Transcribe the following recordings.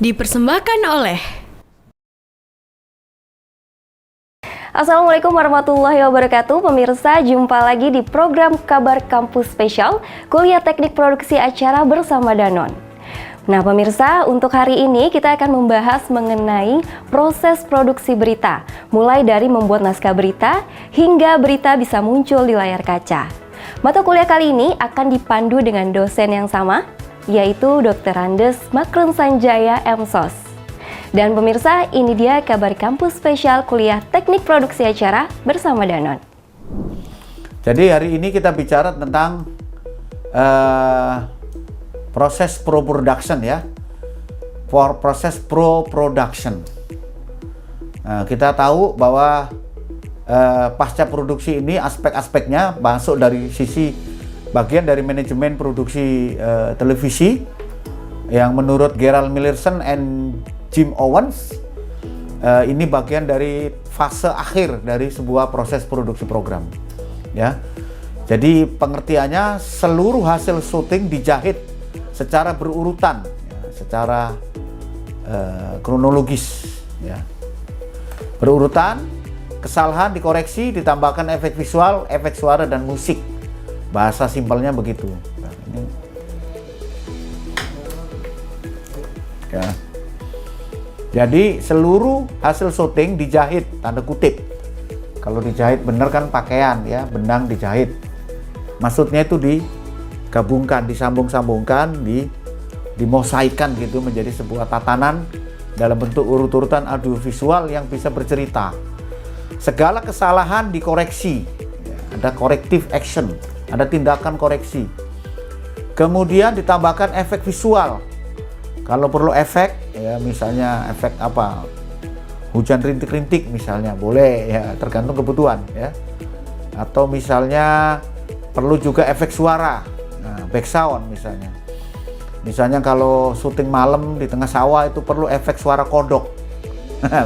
Dipersembahkan oleh Assalamualaikum warahmatullahi wabarakatuh. Pemirsa, jumpa lagi di program Kabar Kampus Spesial Kuliah Teknik Produksi Acara bersama Danon. Nah pemirsa, untuk hari ini kita akan membahas mengenai proses produksi berita, mulai dari membuat naskah berita hingga berita bisa muncul di layar kaca. Mata kuliah kali ini akan dipandu dengan dosen yang sama, yaitu Dr. Andes Makrun Sanjaya MSOS. Dan pemirsa, ini dia Kabar Kampus Spesial Kuliah Teknik Produksi Acara bersama Danon. Jadi hari ini kita bicara tentang proses pro-production ya. Proses pro-production. Kita tahu bahwa pasca produksi ini aspek-aspeknya masuk dari sisi bagian dari manajemen produksi televisi yang menurut Gerald Millerson and Jim Owens, ini bagian dari fase akhir dari sebuah proses produksi program, ya. Jadi pengertiannya seluruh hasil syuting dijahit secara berurutan, ya, secara kronologis, ya. Berurutan, kesalahan dikoreksi, ditambahkan efek visual, efek suara dan musik. Bahasa simpelnya begitu. Nah, ini, ya. Jadi seluruh hasil syuting dijahit, tanda kutip. Kalau dijahit bener kan pakaian ya, benang dijahit. Maksudnya itu digabungkan, disambung-sambungkan, dimosaikan gitu menjadi sebuah tatanan dalam bentuk urut-urutan audiovisual yang bisa bercerita. Segala kesalahan dikoreksi, ada corrective action, ada tindakan koreksi. Kemudian ditambahkan efek visual. Kalau perlu efek, ya misalnya efek apa, hujan rintik-rintik misalnya, boleh ya, tergantung kebutuhan ya. Atau misalnya perlu juga efek suara, nah, back sound misalnya. Misalnya kalau syuting malam di tengah sawah itu perlu efek suara kodok,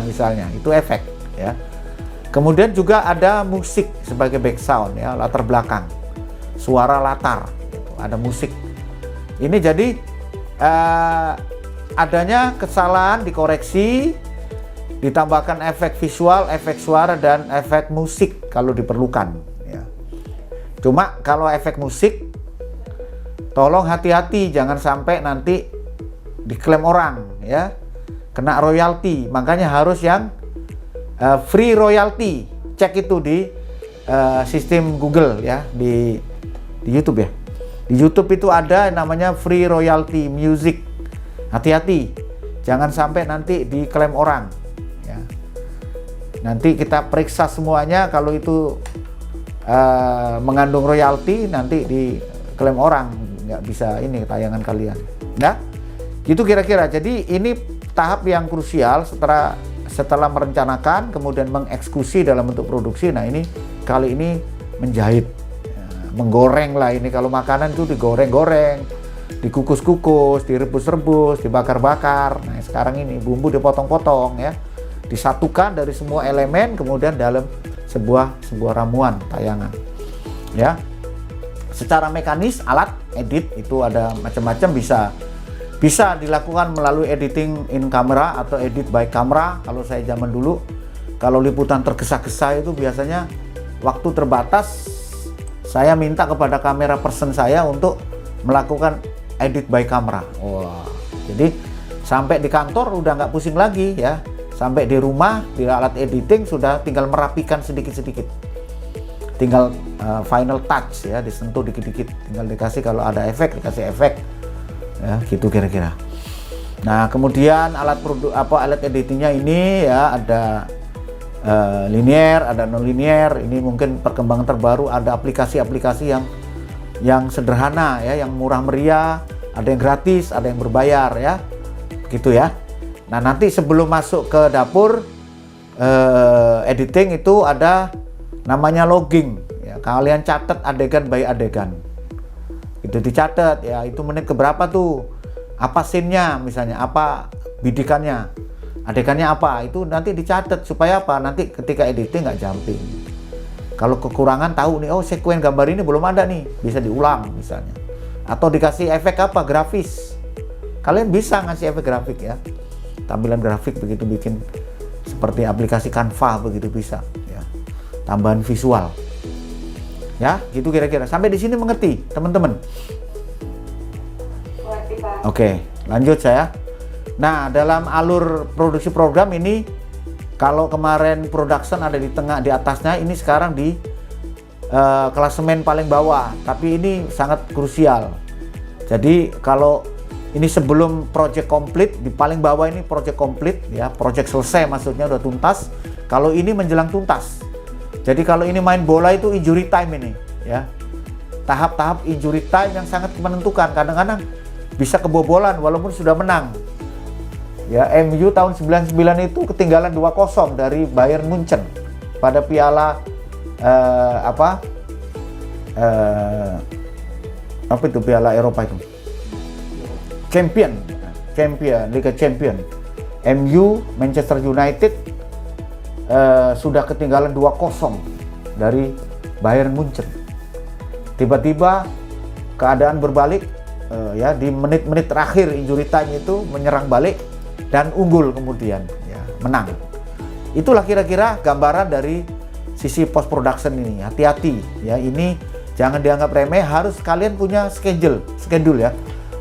misalnya, itu efek ya. Kemudian juga ada musik sebagai back sound ya, latar belakang, suara latar, ada musik. Ini jadi adanya kesalahan dikoreksi, ditambahkan efek visual, efek suara dan efek musik kalau diperlukan ya. Cuma kalau efek musik tolong hati-hati, jangan sampai nanti diklaim orang ya, kena royalti. Makanya harus yang free royalty. Cek itu di sistem Google ya, di YouTube ya. Di YouTube itu ada namanya free royalty music. Hati-hati, jangan sampai nanti diklaim orang. Ya. Nanti kita periksa semuanya, kalau itu mengandung royalti nanti diklaim orang, nggak bisa ini tayangan kalian. Nah, gitu kira-kira. Jadi ini tahap yang krusial setelah merencanakan, kemudian mengeksekusi dalam bentuk produksi. Nah ini kali ini menjahit. Menggoreng lah ini, kalau makanan itu digoreng-goreng, dikukus-kukus, direbus-rebus, dibakar-bakar. Nah sekarang ini bumbu dipotong-potong ya, disatukan dari semua elemen, kemudian dalam sebuah ramuan tayangan ya. Secara mekanis alat edit itu ada macam-macam, bisa dilakukan melalui editing in camera atau edit by camera. Kalau saya zaman dulu, kalau liputan tergesa-gesa itu biasanya waktu terbatas, saya minta kepada kamera person saya untuk melakukan edit by camera. Wah, jadi sampai di kantor udah nggak pusing lagi ya. Sampai di rumah, di alat editing sudah tinggal merapikan sedikit-sedikit. Tinggal final touch ya, disentuh dikit-dikit. Tinggal dikasih, kalau ada efek dikasih efek. Ya, gitu kira-kira. Nah, kemudian alat editingnya ini ya ada linear, ada non-linear. Ini mungkin perkembangan terbaru, ada aplikasi-aplikasi yang sederhana ya, yang murah meriah, ada yang gratis, ada yang berbayar ya, gitu ya. Nah nanti sebelum masuk ke dapur editing itu ada namanya logging ya, kalian catat adegan by adegan, itu dicatat ya, itu menit keberapa tuh, apa scene-nya misalnya, apa bidikannya, adegannya apa, itu nanti dicatat supaya apa, nanti ketika editing nggak jumping. Kalau kekurangan tahu nih, oh sekuen gambar ini belum ada nih, bisa diulang misalnya. Atau dikasih efek apa, grafis. Kalian bisa ngasih efek grafik ya. tampilan grafik begitu, bikin seperti aplikasi Canva begitu bisa ya, tambahan visual ya, gitu kira-kira. Sampai di sini mengerti teman-teman? Mengerti, Pak. Oke, lanjut saya. Nah, dalam alur produksi program ini, kalau kemarin production ada di tengah, di atasnya, ini sekarang di klasemen paling bawah, tapi ini sangat krusial. Jadi kalau ini sebelum project komplit, di paling bawah ini project komplit ya, project selesai maksudnya udah tuntas. Kalau ini menjelang tuntas. Jadi kalau ini main bola itu injury time ini ya. Tahap-tahap injury time yang sangat menentukan, kadang-kadang bisa kebobolan walaupun sudah menang. Ya, MU tahun 99 itu ketinggalan 2-0 dari Bayern Munchen pada piala apa itu piala Eropa itu, Champion Liga Champion. MU Manchester United sudah ketinggalan 2-0 dari Bayern Munchen. Tiba-tiba keadaan berbalik ya, di menit-menit terakhir injury time itu menyerang balik dan unggul, kemudian ya menang. Itulah kira-kira gambaran dari sisi post production ini. Hati-hati ya, ini jangan dianggap remeh, harus kalian punya schedule ya,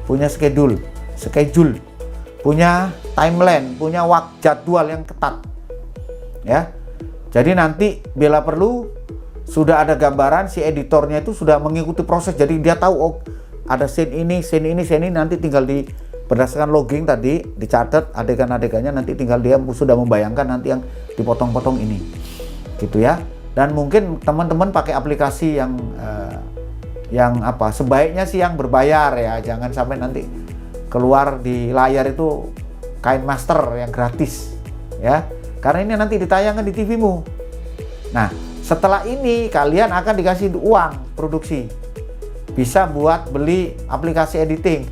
punya schedule, punya timeline, punya jadwal yang ketat ya. Jadi nanti bila perlu sudah ada gambaran, si editornya itu sudah mengikuti proses, jadi dia tahu oh ada scene ini, nanti tinggal berdasarkan logging tadi dicatat adegan-adegannya, nanti tinggal dia sudah membayangkan nanti yang dipotong-potong ini gitu ya. Dan mungkin teman-teman pakai aplikasi yang apa, sebaiknya sih yang berbayar ya, jangan sampai nanti keluar di layar itu KineMaster yang gratis ya, karena ini nanti ditayangkan di TV-mu. Nah, setelah ini kalian akan dikasih uang produksi, bisa buat beli aplikasi editing.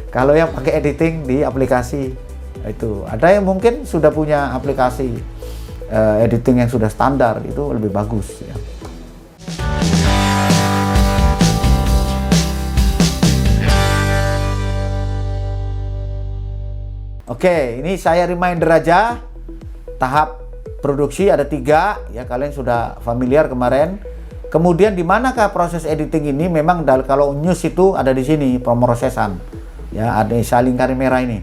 Kalau yang pakai editing di aplikasi itu, ada yang mungkin sudah punya aplikasi editing yang sudah standar, itu lebih bagus ya. Oke, ini saya reminder aja, tahap produksi ada 3 ya, kalian sudah familiar kemarin. Kemudian di manakah proses editing ini? Memang kalau news itu ada di sini, pemrosesan ya, ada saling lingkaran merah ini,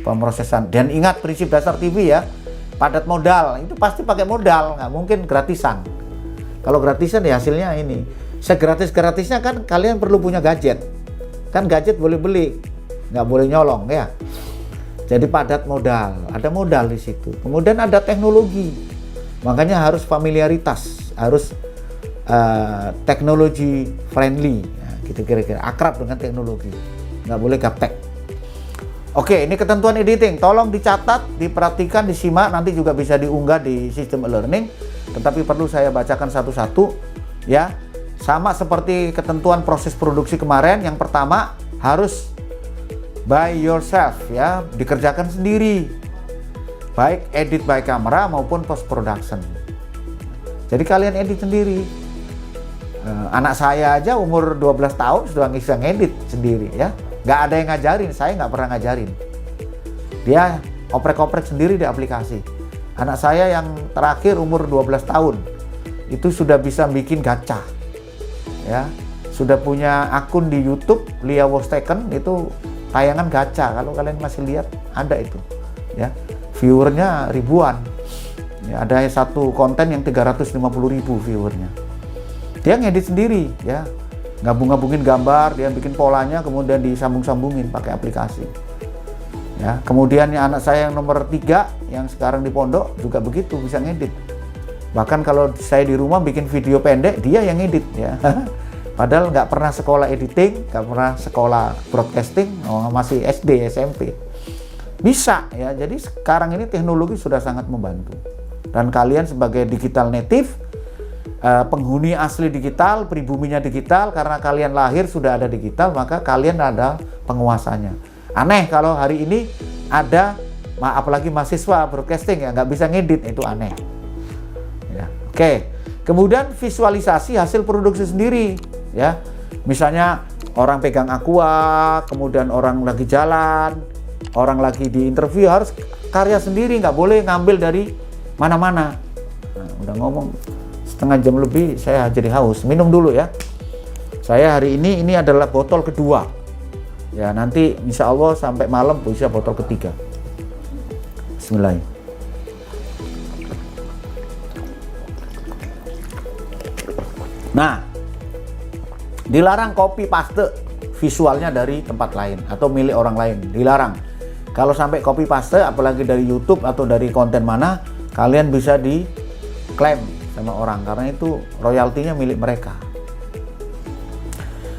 pemrosesan. Dan ingat prinsip dasar TV ya, padat modal, itu pasti pakai modal, nggak mungkin gratisan. Kalau gratisan ya hasilnya ini, segratis-gratisnya kan kalian perlu punya gadget, kan gadget boleh beli, nggak boleh nyolong ya. Jadi padat modal, ada modal di situ. Kemudian ada teknologi, makanya harus familiaritas, harus teknologi friendly, ya, gitu kira-kira, akrab dengan teknologi, nggak boleh gaptek. Oke, ini ketentuan editing, tolong dicatat, diperhatikan, disimak, nanti juga bisa diunggah di sistem e-learning, tetapi perlu saya bacakan satu-satu ya. Sama seperti ketentuan proses produksi kemarin, yang pertama harus by yourself ya, dikerjakan sendiri, baik edit by camera maupun post production. Jadi kalian edit sendiri. Anak saya aja umur 12 tahun sudah bisa ngedit sendiri ya. Nggak ada yang ngajarin, saya nggak pernah ngajarin. Dia oprek-oprek sendiri di aplikasi. Anak saya yang terakhir umur 12 tahun, itu sudah bisa bikin gacha. Ya, sudah punya akun di YouTube, Lia Was Taken, itu tayangan gacha. Kalau kalian masih lihat, ada itu. Ya, viewernya ribuan. Ya, ada satu konten yang 350.000 viewernya. Dia ngedit sendiri, ya. Gabung-gabungin gambar, dia bikin polanya, kemudian disambung-sambungin pakai aplikasi. Ya, kemudian anak saya yang nomor 3 yang sekarang di pondok juga begitu, bisa ngedit. Bahkan kalau saya di rumah bikin video pendek, dia yang ngedit ya. Padahal nggak pernah sekolah editing, nggak pernah sekolah broadcasting, masih SD, SMP. Bisa ya. Jadi sekarang ini teknologi sudah sangat membantu. Dan kalian sebagai digital native, penghuni asli digital, pribuminya digital, karena kalian lahir sudah ada digital, maka kalian ada penguasanya. Aneh kalau hari ini ada, apalagi mahasiswa broadcasting ya nggak bisa ngedit, itu aneh. Ya, oke. Kemudian visualisasi hasil produksi sendiri, ya. Misalnya orang pegang aqua, kemudian orang lagi jalan, orang lagi di interview harus karya sendiri, nggak boleh ngambil dari mana-mana. Nah, udah ngomong setengah jam lebih, saya jadi haus. Minum dulu ya. Saya hari ini adalah botol kedua. Ya, nanti insya Allah sampai malam bisa botol ketiga. Bismillah. Nah, dilarang copy paste visualnya dari tempat lain atau milik orang lain, dilarang. Kalau sampai copy paste, apalagi dari YouTube atau dari konten mana, kalian bisa diklaim sama orang karena itu royaltinya milik mereka.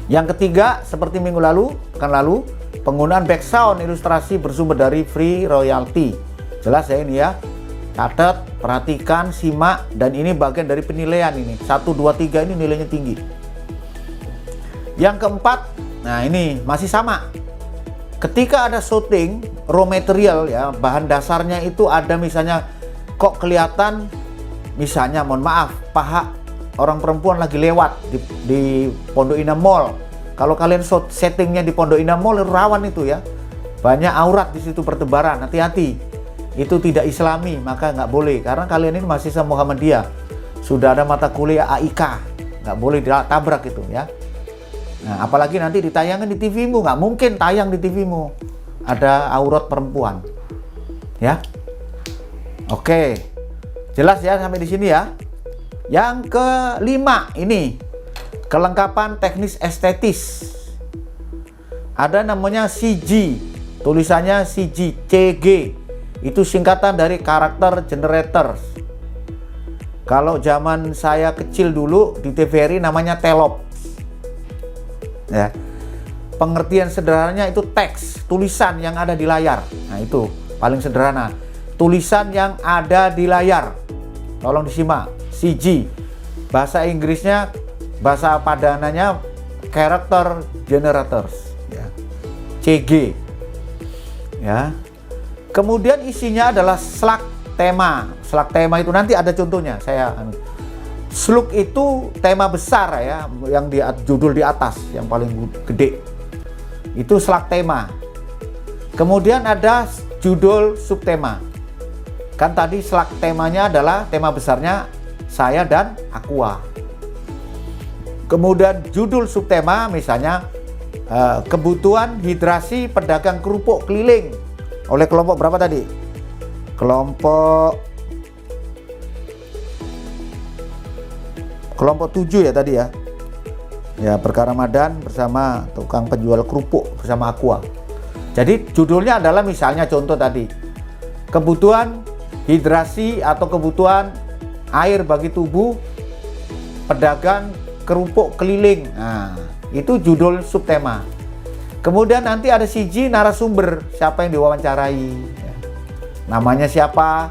Yang ketiga, seperti minggu lalu, pekan lalu, penggunaan background ilustrasi bersumber dari free royalty. Jelas ya ini ya. Catat, perhatikan, simak, dan ini bagian dari penilaian ini. 1, 2, 3 ini nilainya tinggi. Yang keempat, nah ini masih sama. Ketika ada syuting, raw material ya, bahan dasarnya itu ada misalnya kok kelihatan, misalnya mohon maaf, paha orang perempuan lagi lewat di Pondok Indah Mall. Kalau kalian settingnya di Pondok Indah Mall, rawan itu ya. Banyak aurat di situ bertebaran, hati-hati. Itu tidak islami, maka nggak boleh. Karena kalian ini masih sama Muhammadiyah. Sudah ada mata kuliah AIK, nggak boleh ditabrak itu ya. Nah, apalagi nanti ditayangkan di TV-mu, nggak mungkin tayang di TV-mu ada aurat perempuan, ya. Oke, jelas ya sampai di sini ya. Yang kelima ini kelengkapan teknis estetis. Ada namanya CG, tulisannya CG. Itu singkatan dari karakter generator. Kalau zaman saya kecil dulu di TVRI namanya telop. Ya. Pengertian sederhananya itu teks, tulisan yang ada di layar. Nah, itu paling sederhana. Tulisan yang ada di layar. Tolong disimak. CG. Bahasa Inggrisnya, bahasa padanannya character generators. Ya. CG. Ya. Kemudian isinya adalah slug tema. Slug tema itu nanti ada contohnya. Slug itu tema besar ya, yang di judul di atas, yang paling gede. Itu slug tema. Kemudian ada judul subtema. Kan tadi slug temanya adalah tema besarnya saya dan Aqua. Kemudian judul subtema misalnya kebutuhan hidrasi pedagang kerupuk keliling. Oleh kelompok berapa tadi? Kelompok 7 ya tadi ya. Ya, Berkah Ramadan bersama tukang penjual kerupuk bersama Aqua. Jadi judulnya adalah misalnya contoh tadi. Kebutuhan hidrasi atau kebutuhan air bagi tubuh pedagang kerupuk keliling. Nah, itu judul subtema. Kemudian nanti ada CG narasumber, siapa yang diwawancarai, ya. Namanya siapa,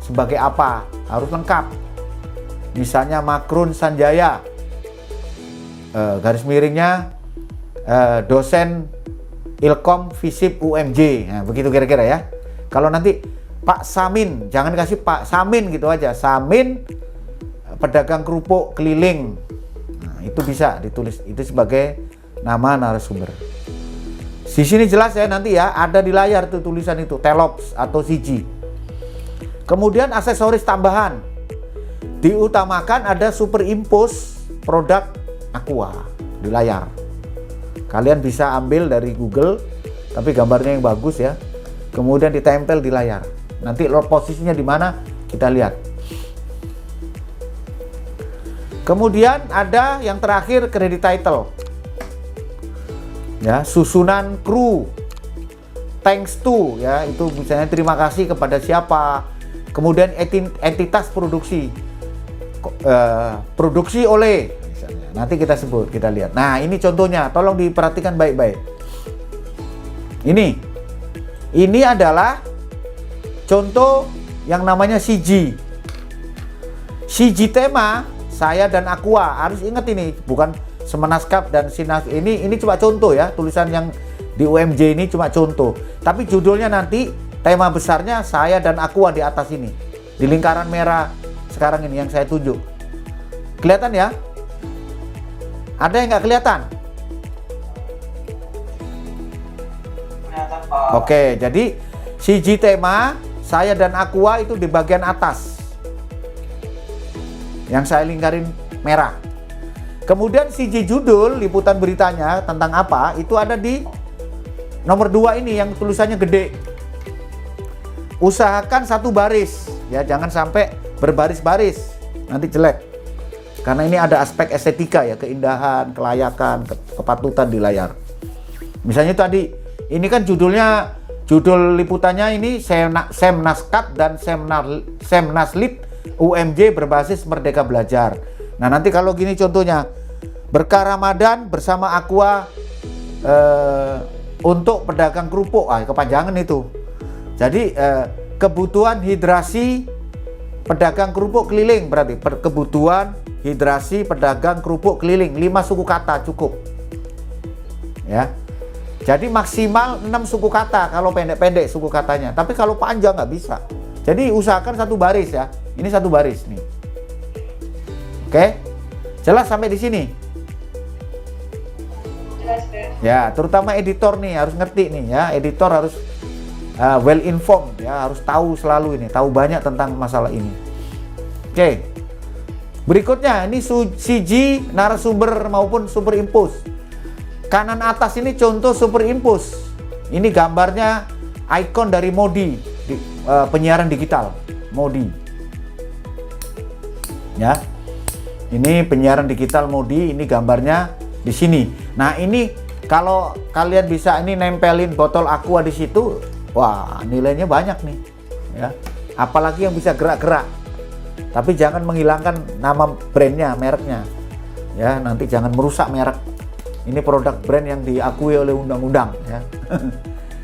sebagai apa, harus lengkap. Misalnya Makrun Sanjaya, garis miringnya dosen Ilkom Visip UMJ, nah, begitu kira-kira ya. Kalau nanti Pak Samin, jangan kasih Pak Samin gitu aja, Samin pedagang kerupuk keliling, nah, itu bisa ditulis itu sebagai nama narasumber. Di sini jelas ya nanti ya, ada di layar tuh tulisan itu, telops atau CG. Kemudian aksesoris tambahan. Diutamakan ada superimpose produk Aqua di layar. Kalian bisa ambil dari Google, tapi gambarnya yang bagus ya. Kemudian ditempel di layar. Nanti posisinya di mana kita lihat. Kemudian ada yang terakhir credit title. Ya, susunan kru, thanks to ya, itu misalnya terima kasih kepada siapa. Kemudian entitas produksi, produksi oleh misalnya. Nanti kita sebut, kita lihat. Nah, ini contohnya, tolong diperhatikan baik-baik. Ini adalah contoh yang namanya CG. CG tema saya dan Aqua, harus ingat ini, bukan Semenaskap dan Sinas. Ini cuma contoh ya, tulisan yang di UMJ ini cuma contoh. Tapi judulnya nanti tema besarnya saya dan Aqua di atas ini, di lingkaran merah sekarang ini yang saya tunjuk. Kelihatan ya? Ada yang nggak kelihatan? Kelihatan Pak. Oke, jadi siji tema, saya dan Aqua itu di bagian atas. Yang saya lingkarin merah. Kemudian siji judul liputan beritanya tentang apa itu ada di nomor 2 ini yang tulisannya gede. Usahakan satu baris ya, jangan sampai berbaris-baris, nanti jelek. Karena ini ada aspek estetika ya, keindahan, kelayakan, kepatutan di layar. Misalnya tadi, ini kan judul liputannya ini Semnaskat dan Semnaslit UMJ berbasis Merdeka Belajar. Nah nanti kalau gini contohnya, berkah Ramadan bersama Aqua untuk pedagang kerupuk, kepanjangan itu. Jadi kebutuhan hidrasi pedagang kerupuk keliling, berarti kebutuhan hidrasi pedagang kerupuk keliling, 5 suku kata cukup. Ya. Jadi maksimal 6 suku kata kalau pendek-pendek suku katanya, tapi kalau panjang nggak bisa. Jadi usahakan satu baris ya. Ini satu baris nih. Oke, jelas sampai di sini. Jelas, ya, terutama editor nih harus ngerti nih ya. Editor harus well informed ya, harus tahu selalu ini, tahu banyak tentang masalah ini. Oke. Berikutnya ini CG narasumber maupun superimpose. Kanan atas ini contoh superimpose. Ini gambarnya ikon dari Modi, penyiaran digital Modi. Ya. Ini penyiaran digital Modi, ini gambarnya di sini. Nah, ini kalau kalian bisa ini nempelin botol Aqua di situ, wah, nilainya banyak nih. Ya. Apalagi yang bisa gerak-gerak. Tapi jangan menghilangkan nama brandnya, mereknya. Ya, nanti jangan merusak merek. Ini produk brand yang diakui oleh undang-undang ya.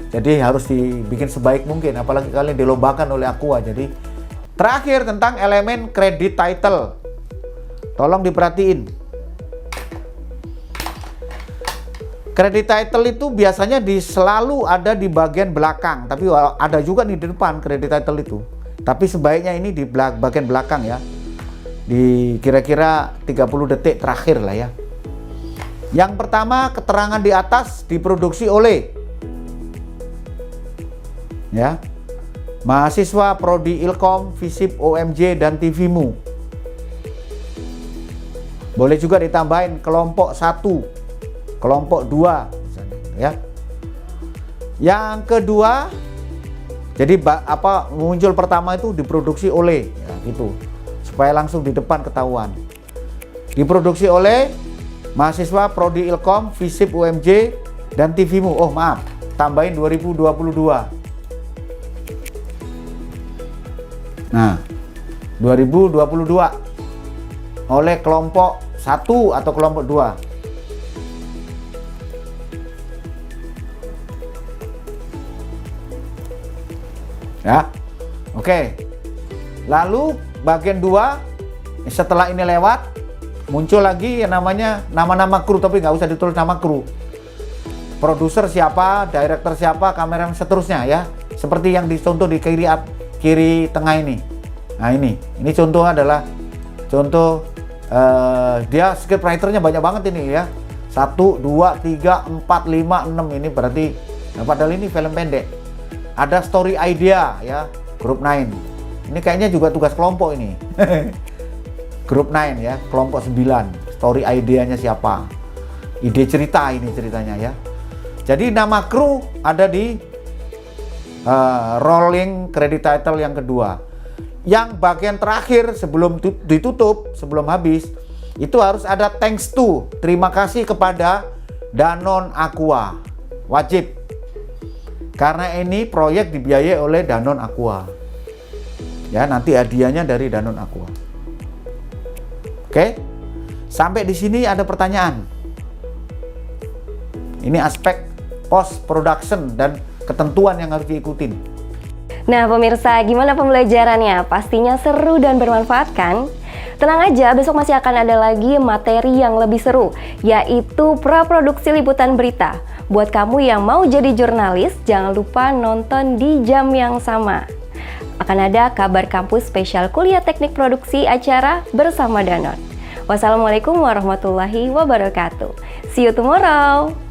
Jadi harus dibikin sebaik mungkin, apalagi kalian dilombakan oleh Aqua. Jadi terakhir tentang elemen credit title. Tolong diperhatiin. Credit title itu biasanya selalu ada di bagian belakang, tapi ada juga nih di depan credit title itu. Tapi sebaiknya ini di bagian belakang ya. Di kira-kira 30 detik terakhir lah ya. Yang pertama, keterangan di atas diproduksi oleh ya, mahasiswa Prodi Ilkom, Visip, OMJ dan TVMU. Boleh juga ditambahin kelompok 1, kelompok 2 misalnya, ya. Yang kedua, jadi muncul pertama itu diproduksi oleh ya, gitu. Supaya langsung di depan ketahuan. Diproduksi oleh mahasiswa Prodi Ilkom, Visip, UMJ dan TVMU. Oh, maaf, tambahin 2022. Nah, 2022 oleh kelompok 1 atau kelompok 2. Ya. Oke. Lalu bagian 2 setelah ini lewat muncul lagi yang namanya nama-nama kru, tapi nggak usah ditulis nama kru. Produser siapa, director siapa, kameramen seterusnya ya. Seperti yang dicontoh di kiri tengah ini. Nah ini contoh adalah contoh dia script writernya banyak banget ini ya. 1, 2, 3, 4, 5, 6 ini berarti padahal ini film pendek. Ada story idea ya, Group 9. Ini kayaknya juga tugas kelompok ini. Group 9 ya, kelompok 9. Story idenya siapa? Ide cerita ini ceritanya ya. Jadi nama kru ada di rolling credit title yang kedua. Yang bagian terakhir sebelum ditutup, sebelum habis, itu harus ada thanks to, terima kasih kepada Danone Aqua. Wajib. Karena ini proyek dibiayai oleh Danone Aqua. Ya, nanti hadiahnya dari Danone Aqua. Oke. Sampai di sini ada pertanyaan. Ini aspek post production dan ketentuan yang harus diikutin. Nah pemirsa, gimana pembelajarannya? Pastinya seru dan bermanfaat kan? Tenang aja, besok masih akan ada lagi materi yang lebih seru, yaitu praproduksi liputan berita. Buat kamu yang mau jadi jurnalis, jangan lupa nonton di jam yang sama. Akan ada kabar kampus spesial kuliah teknik produksi acara bersama Danone. Wassalamualaikum warahmatullahi wabarakatuh. See you tomorrow.